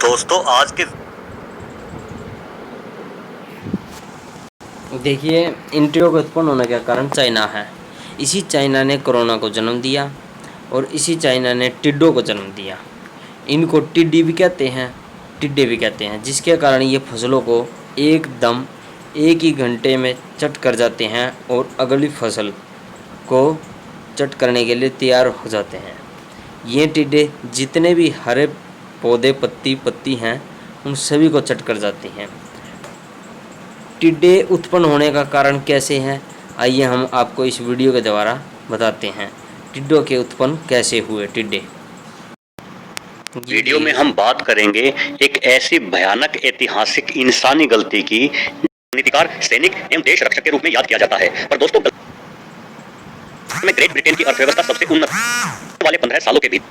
दोस्तों आज के देखिए, इन टिड्डों के उत्पन्न होने का कारण चाइना है। इसी चाइना ने कोरोना को जन्म दिया और इसी चाइना ने टिड्डों को जन्म दिया। इनको टिड्डी भी कहते हैं, टिड्डे भी कहते हैं, जिसके कारण ये फसलों को एकदम एक ही घंटे में चट कर जाते हैं और अगली फसल को चट करने के लिए तैयार हो जाते हैं। ये टिड्डे जितने भी हरे पौधे पत्ती हैं उन सभी को चट कर जाती हैं। टिड्डे उत्पन्न होने का कारण कैसे हैं, आइए हम आपको इस वीडियो के द्वारा बताते हैं। टिड्डों के उत्पन्न कैसे हुए टिड्डे। वीडियो में हम बात करेंगे एक ऐसी भयानक ऐतिहासिक इंसानी गलती की नीतिकार, सैनिक एवं देश रक्षक के रूप में याद किया जाता है। पर दोस्तों में ग्रेट ब्रिटेन की अर्थव्यवस्था सबसे उन्नत वाले 15 सालों के बीच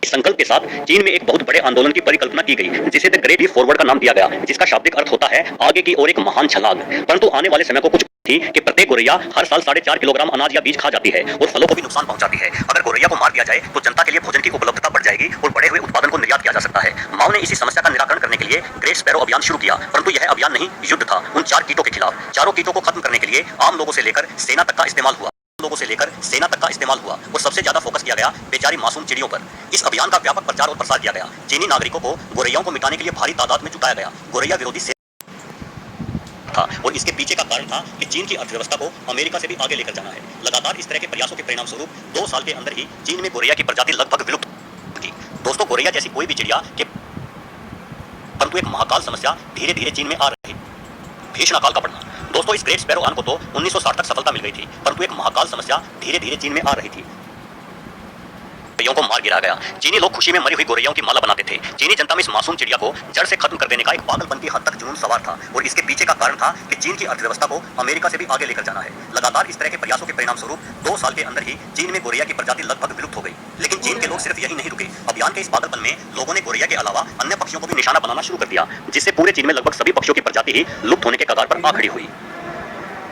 इस संकल्प के साथ चीन में एक बहुत बड़े आंदोलन की परिकल्पना की गई, जिसे द ग्रेट लीप फॉरवर्ड का नाम दिया गया, जिसका शाब्दिक अर्थ होता है आगे की ओर एक महान छलांग। परंतु आने वाले समय को कुछ थी कि प्रत्येक गोरैया हर साल 4.5 किलोग्राम अनाज या बीज खा जाती है और फलों को भी नुकसान पहुंचाती है। अगर गोरैया को मार दिया जाए तो जनता के लिए भोजन की उपलब्धता बढ़ जाएगी और बढ़े हुए उत्पादन को निर्यात किया जा सकता है। माओ ने इसी समस्या का निराकरण करने के लिए ग्रेट स्पैरो अभियान शुरू किया, परंतु यह अभियान नहीं, युद्ध था उन 4 कीटों के खिलाफ। चारों कीटों को खत्म करने के लिए आम लोगों से लेकर सेना तक का इस्तेमाल हुआ और सबसे ज्यादा फोकस किया गया बेचारी मासूम चिड़ियों पर। इस अभियान का व्यापक प्रचार और प्रसार किया गया। चीनी नागरिकों को गोरैयाओं को मिटाने के लिए भारी तादाद में जुटाया गया। गोरैया विरोधी था और इसके पीछे का कारण था कि चीन की अर्थव्यवस्था को अमेरिका से भी आगे लेकर जाना है। लगातार इस तरह के प्रयासों के परिणाम स्वरूप 2 साल के अंदर ही चीन में गोरैया की प्रजाति लगभग विलुप्त थी। दोस्तों, गोरैया जैसी कोई भी चिड़िया के परंतु एक महाकाल समस्या धीरे धीरे चीन में आ रही, भीषण अकाल का पड़ना। दोस्तों, इस ग्रेट स्पैरो आन को तो 1960 तक सफलता मिल गई थी, परंतु एक महाकाल समस्या धीरे धीरे चीन में आ रही थी। गोरैयों को मार गिरा गया। चीनी लोग खुशी में मरी हुई गोरैयों की माला बनाते थे। चीनी जनता में इस मासूम चिड़िया को जड़ से खत्म कर देने का एक पागलपन की हद तक जुनून सवार था और इसके पीछे का कारण था कि चीन की अर्थव्यवस्था को अमेरिका से भी आगे लेकर जाना है। लगातार इस तरह के प्रयासों के परिणाम स्वरूप 2 साल के अंदर ही चीन में गोरैया की प्रजाति लगभग विलुप्त हो गई। लेकिन चीन के लोग सिर्फ यही नहीं रुके। अभियान के इस पागलपन में लोगों ने गोरैया के अलावा अन्य पक्षियों को भी निशाना बनाना शुरू कर दिया, जिससे पूरे चीन में लगभग सभी पक्षियों की प्रजाति ही लुप्त होने के कगार पर आ खड़ी हुई।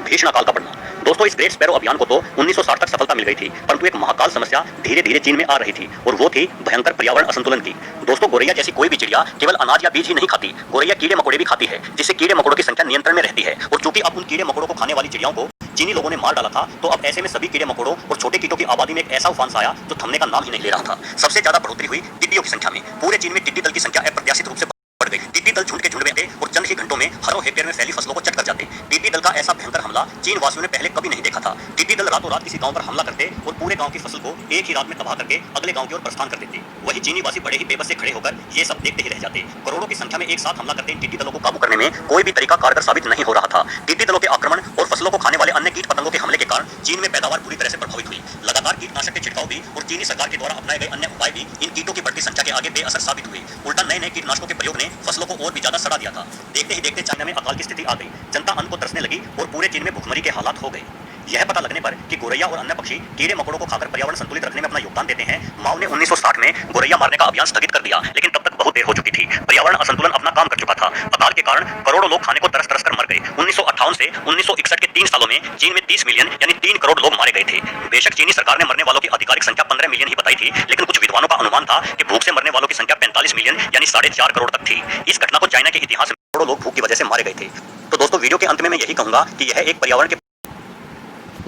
भीषण अकाल का पड़ना। दोस्तों, इस ग्रेट स्पैरो अभियान को तो 1960 तक सफलता मिल गई थी, परंतु एक महाकाल समस्या धीरे धीरे चीन में आ रही थी और वो थी भयंकर पर्यावरण असंतुलन की। दोस्तों, गोरैया जैसी कोई भी चिड़िया केवल अनाज या बीज ही नहीं खाती, गोरैया कीड़े मकोड़े भी खाती है, जिससे कीड़े मकोड़ों की संख्या नियंत्रण में रहती है। और चूंकि अब उन कीड़े मकोड़ों को खाने वाली चिड़ियाओं को चीनी लोगों ने मार डाला था, तो अब ऐसे में सभी कीड़े मकोड़ों और छोटे कीटों की आबादी में एक ऐसा उफान आया जो थमने का नाम ही नहीं ले रहा था। सबसे ज्यादा बढ़ोतरी हुई टिड्डियों की संख्या में। पूरे चीन में टिड्डी दल की संख्या अप्रत्याशित रूप से बढ़ गई। टिड्डी दल झुंड के झुंड में थे और चंद ही घंटों में हरों हेक्टेयर में फैली फसलों को चट कर जाते। टिड्डी दल का ऐसा भयंकर हमला चीन वासियों ने पहले कभी नहीं देखा था। टिड्डी दल रातों रात किसी गांव पर हमला करते और पूरे गांव की फसल को एक ही रात में तबाह करके अगले गांव की ओर प्रस्थान कर देते। वही चीनी वासी बड़े ही बेबस से खड़े होकर ये सब देखते ही रह जाते। करोड़ों की संख्या में एक साथ हमला करते टिड्डी दलों को काबू करने में कोई भी तरीका कारगर साबित नहीं हो रहा था। टिड्डी दलों के आक्रमण और फसलों को खाने वाले अन्य कीट पतंगों के हमले के कारण चीन में पैदावार पूरी तरह से प्रभावित हुई। लगातार कीटनाशक के छिड़काव भी और चीनी सरकार के द्वारा अपनाए गए अन्य उपाय भी इन कीटों की बढ़ती संख्या के आगे बेअसर साबित हुए। उल्टा नए नए कीटनाशकों के प्रयोग ने फसलों को और भी ज्यादा सड़ा दिया था। देखते ही देखते चाइना में अकाल की स्थिति आ गई। जनता अन्न को तरसने लगी और पूरे चीन में भुखमरी के हालात हो गए। यह पता लगने पर कि गोरैया और अन्य पक्षी कीड़े मकोड़ों को खाकर पर्यावरण संतुलित रखने में अपना योगदान देते हैं, माओ ने 1960 में गोरैया मारने का अभियान स्थगित कर दिया। लेकिन तब तक बहुत देर हो चुकी थी। पर्यावरण असंतुलन अपना काम कर चुका था। अकाल के कारण करोड़ों लोग खाने को तरस तरस कर मर गए। 1958 से 1961 के 3 सालों में चीन में 30 मिलियन यानी 3 करोड़ लोग मारे गए थे। बेशक चीनी सरकार ने मरने वालों की आधिकारिक संख्या 15 मिलियन ही बताई थी, लेकिन कुछ विद्वानों का अनुमान था कि भूख से मरने वालों की संख्या 45 मिलियन यानी 4.5 करोड़ तक थी। इस घटना को चाइना के इतिहास में करोड़ों लोग भूख की वजह से मारे गए थे। तो दोस्तों, वीडियो के अंत में मैं यही कहूंगा कि यह एक पर्यावरण के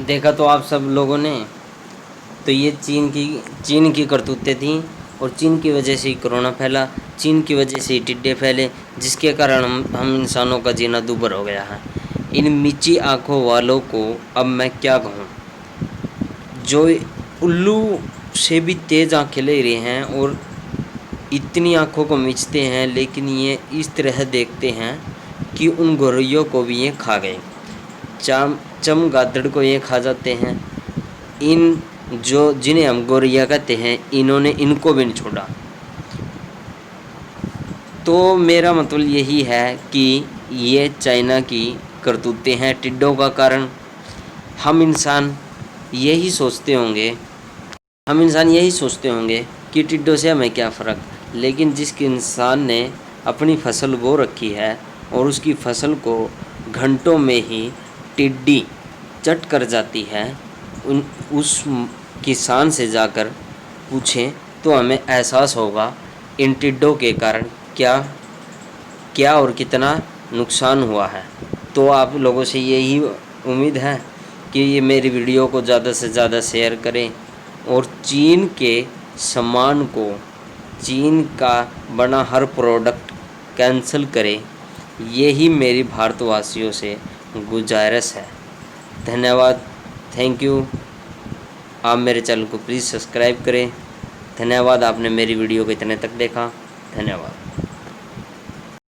देखा तो आप सब लोगों ने, तो ये चीन की करतूतें थी और चीन की वजह से ही कोरोना फैला, चीन की वजह से ही टिड्डे फैले, जिसके कारण हम इंसानों का जीना दूभर हो गया है। इन मीची आँखों वालों को अब मैं क्या कहूँ, जो उल्लू से भी तेज़ आँखें ले रहे हैं और इतनी आँखों को मीचते हैं, लेकिन ये इस तरह देखते हैं कि उन गोरैयों को भी ये खा गए। चमगादड़ को ये खा जाते हैं। इन जिन्हें हम गोरैया कहते हैं, इन्होंने इनको भी नहीं छोड़ा। तो मेरा मतलब यही है कि ये चाइना की करतूतें हैं टिड्डों का कारण। हम इंसान यही सोचते होंगे कि टिड्डों से हमें क्या फ़र्क, लेकिन जिस इंसान ने अपनी फसल बो रखी है और उसकी फसल को घंटों में ही टिड्डी चट कर जाती है, उस किसान से जाकर पूछें तो हमें एहसास होगा इन टिड्डों के कारण क्या क्या और कितना नुकसान हुआ है। तो आप लोगों से यही उम्मीद है कि ये मेरी वीडियो को ज़्यादा से ज़्यादा शेयर करें और चीन के सामान को, चीन का बना हर प्रोडक्ट कैंसिल करें। यही मेरी भारतवासियों से गुजारिश है। धन्यवाद, थैंक यू। आप मेरे चैनल को प्लीज़ सब्सक्राइब करें। धन्यवाद, आपने मेरी वीडियो को इतने तक देखा। धन्यवाद।